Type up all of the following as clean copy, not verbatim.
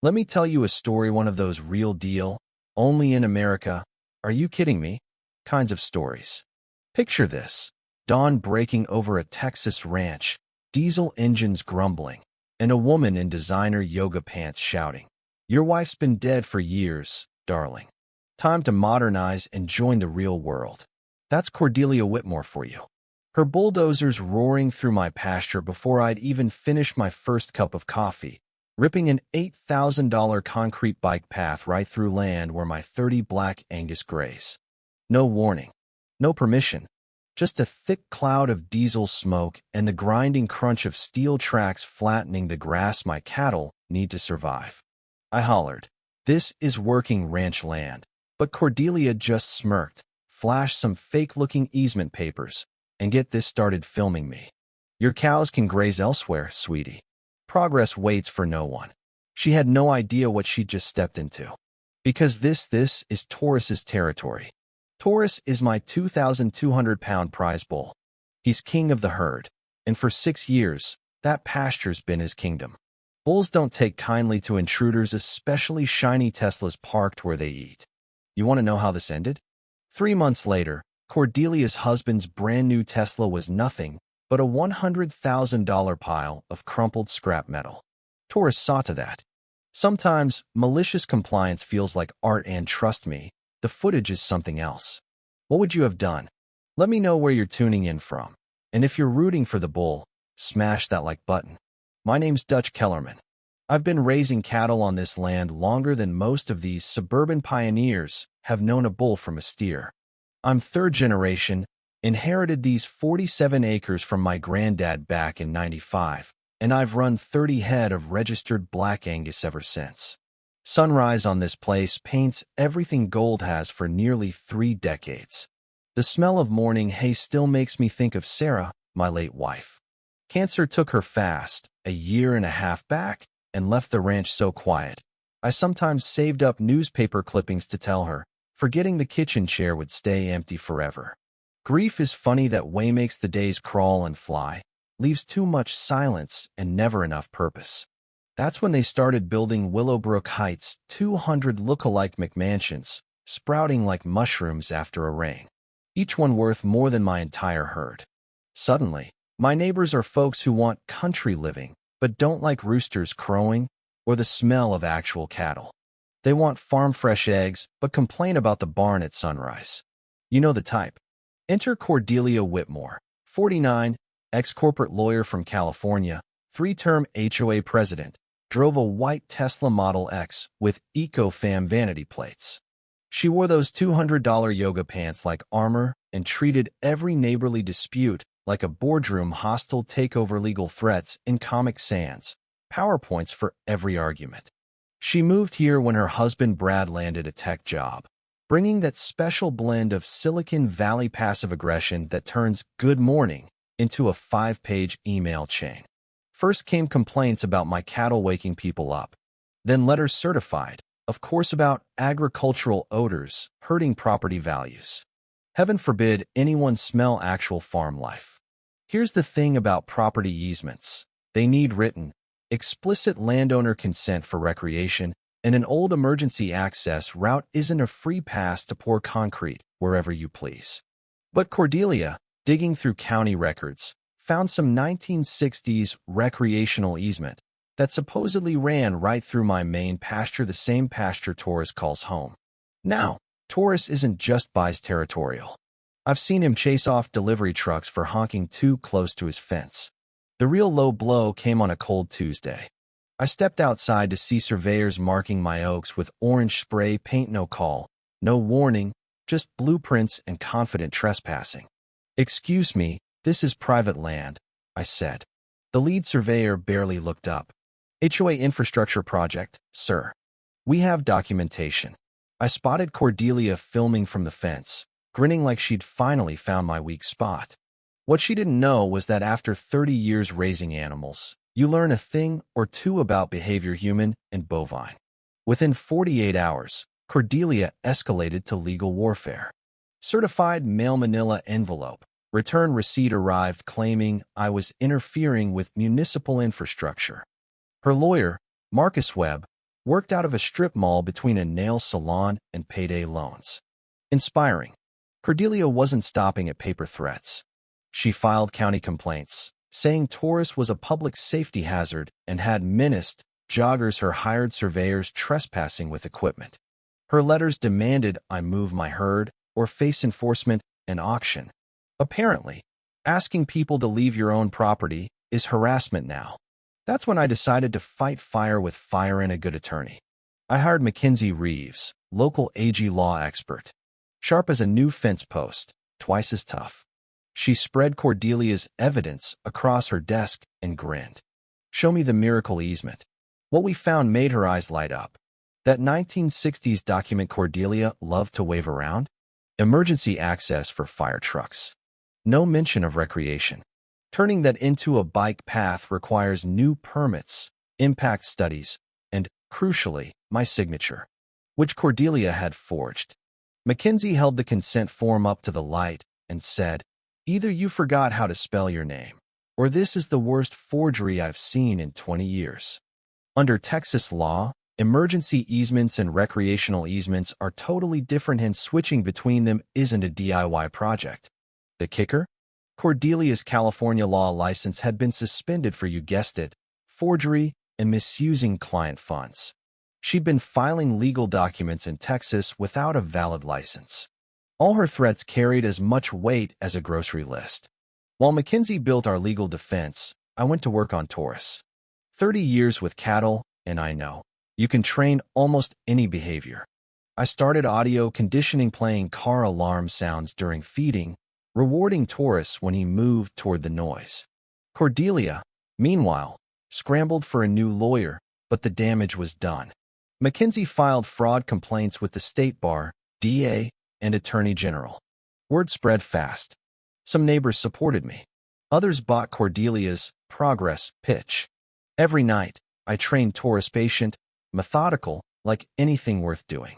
Let me tell you a story, one of those real deal, only in America, are you kidding me? Kinds of stories. Picture this: dawn breaking over a Texas ranch, diesel engines grumbling, and a woman in designer yoga pants shouting, "Your wife's been dead for years, darling. Time to modernize and join the real world." That's Cordelia Whitmore for you. Her bulldozers roaring through my pasture before I'd even finished my first cup of coffee, ripping an $8,000 concrete bike path right through land where my 30 black Angus graze. No warning, no permission, just a thick cloud of diesel smoke and the grinding crunch of steel tracks flattening the grass my cattle need to survive. I hollered, "This is working ranch land," but Cordelia just smirked, flashed some fake-looking easement papers, and get this, started filming me. "Your cows can graze elsewhere, sweetie. Progress waits for no one." She had no idea what she'd just stepped into. Because this is Taurus's territory. Taurus is my 2,200-pound prize bull. He's king of the herd, and for 6 years, that pasture's been his kingdom. Bulls don't take kindly to intruders, especially shiny Teslas parked where they eat. You want to know how this ended? 3 months later, Cordelia's husband's brand-new Tesla was nothing but a $100,000 pile of crumpled scrap metal. Taurus saw to that. Sometimes, malicious compliance feels like art, and trust me, the footage is something else. What would you have done? Let me know where you're tuning in from. And if you're rooting for the bull, smash that like button. My name's Dutch Kellerman. I've been raising cattle on this land longer than most of these suburban pioneers have known a bull from a steer. I'm third generation, inherited these 47 acres from my granddad back in '95, and I've run 30 head of registered Black Angus ever since. Sunrise on this place paints everything gold has for nearly 3 decades. The smell of morning hay still makes me think of Sarah, my late wife. Cancer took her fast, a year and a half back, and left the ranch so quiet. I sometimes saved up newspaper clippings to tell her, forgetting the kitchen chair would stay empty forever. Grief is funny that way, makes the days crawl and fly, leaves too much silence and never enough purpose. That's when they started building Willowbrook Heights, 200 look-alike McMansions, sprouting like mushrooms after a rain, each one worth more than my entire herd. Suddenly, my neighbors are folks who want country living, but don't like roosters crowing or the smell of actual cattle. They want farm-fresh eggs, but complain about the barn at sunrise. You know the type. Enter Cordelia Whitmore, 49, ex-corporate lawyer from California, 3-term HOA president, drove a white Tesla Model X with EcoFam vanity plates. She wore those $200 yoga pants like armor and treated every neighborly dispute like a boardroom hostile takeover, legal threats in Comic Sans, PowerPoints for every argument. She moved here when her husband Brad landed a tech job, bringing that special blend of Silicon Valley passive aggression that turns good morning into a 5-page email chain. First came complaints about my cattle waking people up, then letters certified, of course, about agricultural odors hurting property values. Heaven forbid anyone smell actual farm life. Here's the thing about property easements. They need written, explicit landowner consent for recreation, and an old emergency access route isn't a free pass to pour concrete wherever you please. But Cordelia, digging through county records, found some 1960s recreational easement that supposedly ran right through my main pasture, the same pasture Taurus calls home. Now, Taurus isn't just bis-territorial. I've seen him chase off delivery trucks for honking too close to his fence. The real low blow came on a cold Tuesday. I stepped outside to see surveyors marking my oaks with orange spray paint. No call, no warning, just blueprints and confident trespassing. "Excuse me, this is private land," I said. The lead surveyor barely looked up. "HOA infrastructure project, sir. We have documentation." I spotted Cordelia filming from the fence, grinning like she'd finally found my weak spot. What she didn't know was that after 30 years raising animals, you learn a thing or two about behavior, human and bovine. Within 48 hours, Cordelia escalated to legal warfare. Certified mail manila envelope. Return receipt arrived claiming I was interfering with municipal infrastructure. Her lawyer, Marcus Webb, worked out of a strip mall between a nail salon and payday loans. Inspiring. Cordelia wasn't stopping at paper threats. She filed county complaints, saying Taurus was a public safety hazard and had menaced joggers her hired surveyors trespassing with equipment. Her letters demanded I move my herd or face enforcement and auction. Apparently, asking people to leave your own property is harassment now. That's when I decided to fight fire with fire and a good attorney. I hired Mackenzie Reeves, local AG law expert. Sharp as a new fence post, twice as tough. She spread Cordelia's evidence across her desk and grinned. Show me the miracle easement. What we found made her eyes light up. That 1960s document Cordelia loved to wave around? Emergency access for fire trucks. No mention of recreation. Turning that into a bike path requires new permits, impact studies, and, crucially, my signature, which Cordelia had forged. Mackenzie held the consent form up to the light and said, "Either you forgot how to spell your name, or this is the worst forgery I've seen in 20 years." Under Texas law, emergency easements and recreational easements are totally different, and switching between them isn't a DIY project. The kicker? Cordelia's California law license had been suspended for, you guessed it, forgery and misusing client funds. She'd been filing legal documents in Texas without a valid license. All her threats carried as much weight as a grocery list. While Mackenzie built our legal defense, I went to work on Taurus. 30 years with cattle, and I know you can train almost any behavior. I started audio conditioning, playing car alarm sounds during feeding, rewarding Taurus when he moved toward the noise. Cordelia, meanwhile, scrambled for a new lawyer, but the damage was done. Mackenzie filed fraud complaints with the state bar, DA, and Attorney General. Word spread fast. Some neighbors supported me. Others bought Cordelia's progress pitch. Every night, I trained Taurus patient, methodical, like anything worth doing.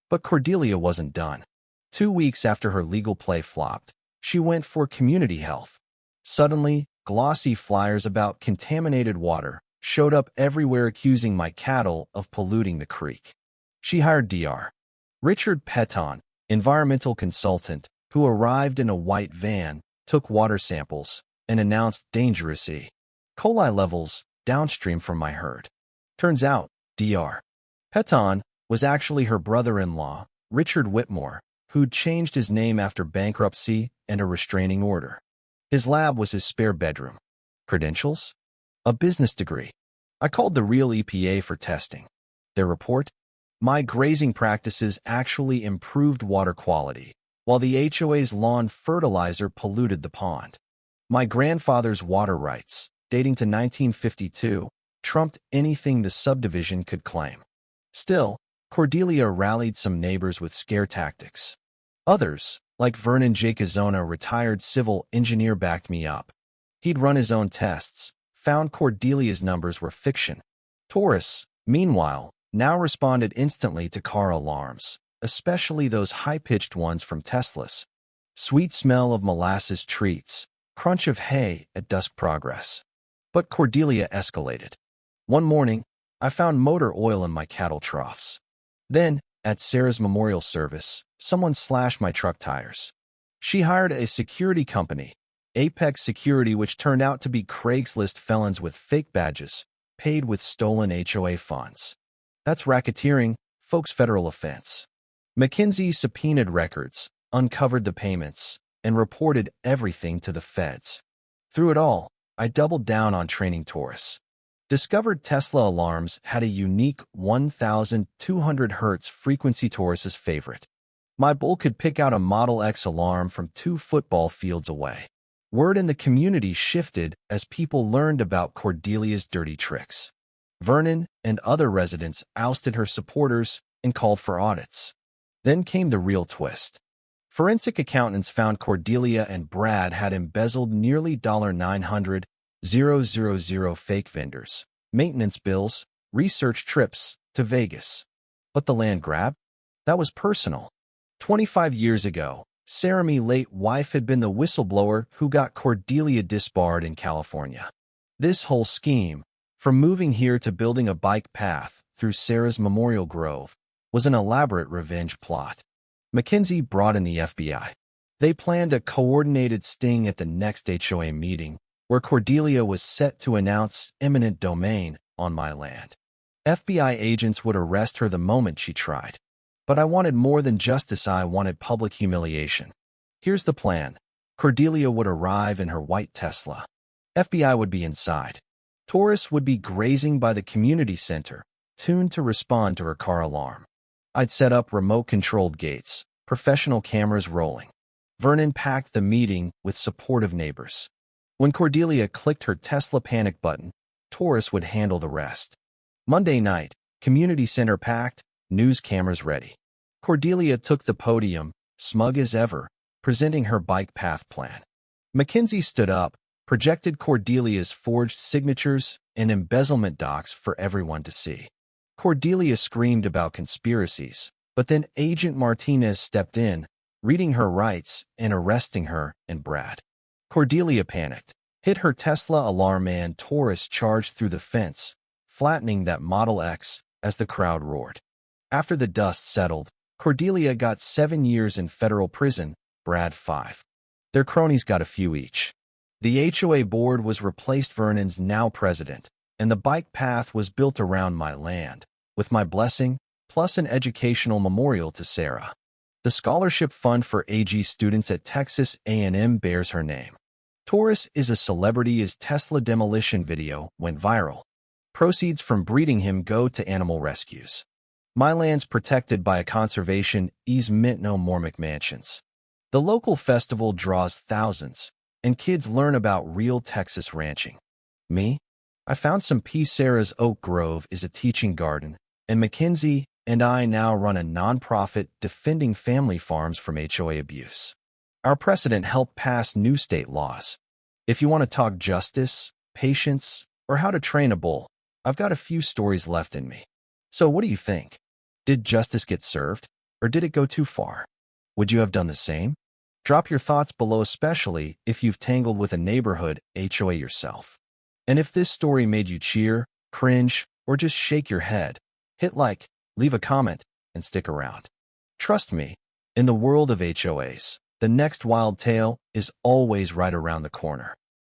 But Cordelia wasn't done. 2 weeks after her legal play flopped, she went for community health. Suddenly, glossy flyers about contaminated water showed up everywhere accusing my cattle of polluting the creek. She hired Dr. Richard Peton, environmental consultant, who arrived in a white van, took water samples, and announced dangerous E. coli levels downstream from my herd. Turns out, Dr. Peton was actually her brother-in-law, Richard Whitmore, who'd changed his name after bankruptcy and a restraining order. His lab was his spare bedroom. Credentials? A business degree. I called the real EPA for testing. Their report? My grazing practices actually improved water quality, while the HOA's lawn fertilizer polluted the pond. My grandfather's water rights, dating to 1952, trumped anything the subdivision could claim. Still, Cordelia rallied some neighbors with scare tactics. Others, like Vernon Jacozona, retired civil engineer, backed me up. He'd run his own tests, found Cordelia's numbers were fiction. Taurus, meanwhile, now responded instantly to car alarms, especially those high-pitched ones from Teslas. Sweet smell of molasses treats, crunch of hay at dusk progress. But Cordelia escalated. One morning, I found motor oil in my cattle troughs. Then, at Sarah's memorial service, someone slashed my truck tires. She hired a security company, Apex Security, which turned out to be Craigslist felons with fake badges, paid with stolen HOA funds. That's racketeering, folks, federal offense. Mackenzie subpoenaed records, uncovered the payments, and reported everything to the feds. Through it all, I doubled down on training Taurus. Discovered Tesla alarms had a unique 1,200 Hz frequency, Taurus's favorite. My bull could pick out a Model X alarm from 2 football fields away. Word in the community shifted as people learned about Cordelia's dirty tricks. Vernon and other residents ousted her supporters and called for audits. Then came the real twist. Forensic accountants found Cordelia and Brad had embezzled nearly $900,000 fake vendors, maintenance bills, research trips to Vegas. But the land grab? That was personal. 25 years ago, Sarah's late wife had been the whistleblower who got Cordelia disbarred in California. This whole scheme, from moving here to building a bike path, through Sarah's memorial grove was an elaborate revenge plot. Mackenzie brought in the FBI. They planned a coordinated sting at the next HOA meeting, where Cordelia was set to announce eminent domain on my land. FBI agents would arrest her the moment she tried. But I wanted more than justice. I wanted public humiliation. Here's the plan. Cordelia would arrive in her white Tesla. FBI would be inside. Taurus would be grazing by the community center, tuned to respond to her car alarm. I'd set up remote-controlled gates, professional cameras rolling. Vernon packed the meeting with supportive neighbors. When Cordelia clicked her Tesla panic button, Taurus would handle the rest. Monday night, community center packed, news cameras ready. Cordelia took the podium, smug as ever, presenting her bike path plan. Mackenzie stood up, projected Cordelia's forged signatures and embezzlement docs for everyone to see. Cordelia screamed about conspiracies, but then Agent Martinez stepped in, reading her rights and arresting her and Brad. Cordelia panicked, hit her Tesla alarm, and Taurus charged through the fence, flattening that Model X as the crowd roared. After the dust settled, Cordelia got 7 years in federal prison, Brad 5. Their cronies got a few each. The HOA board was replaced. Vernon's now president, and the bike path was built around my land, with my blessing, plus an educational memorial to Sarah. The scholarship fund for AG students at Texas A&M bears her name. Taurus is a celebrity. His Tesla demolition video went viral. Proceeds from breeding him go to animal rescues. My land's protected by a conservation easement. No more McMansions. The local festival draws thousands, and kids learn about real Texas ranching. Me? I found some peace. Sarah's Oak Grove is a teaching garden, and Mackenzie and I now run a nonprofit defending family farms from HOA abuse. Our president helped pass new state laws. If you want to talk justice, patience, or how to train a bull, I've got a few stories left in me. So what do you think? Did justice get served, or did it go too far? Would you have done the same? Drop your thoughts below, especially if you've tangled with a neighborhood HOA yourself. And if this story made you cheer, cringe, or just shake your head, hit like, leave a comment, and stick around. Trust me, in the world of HOAs, the next wild tale is always right around the corner.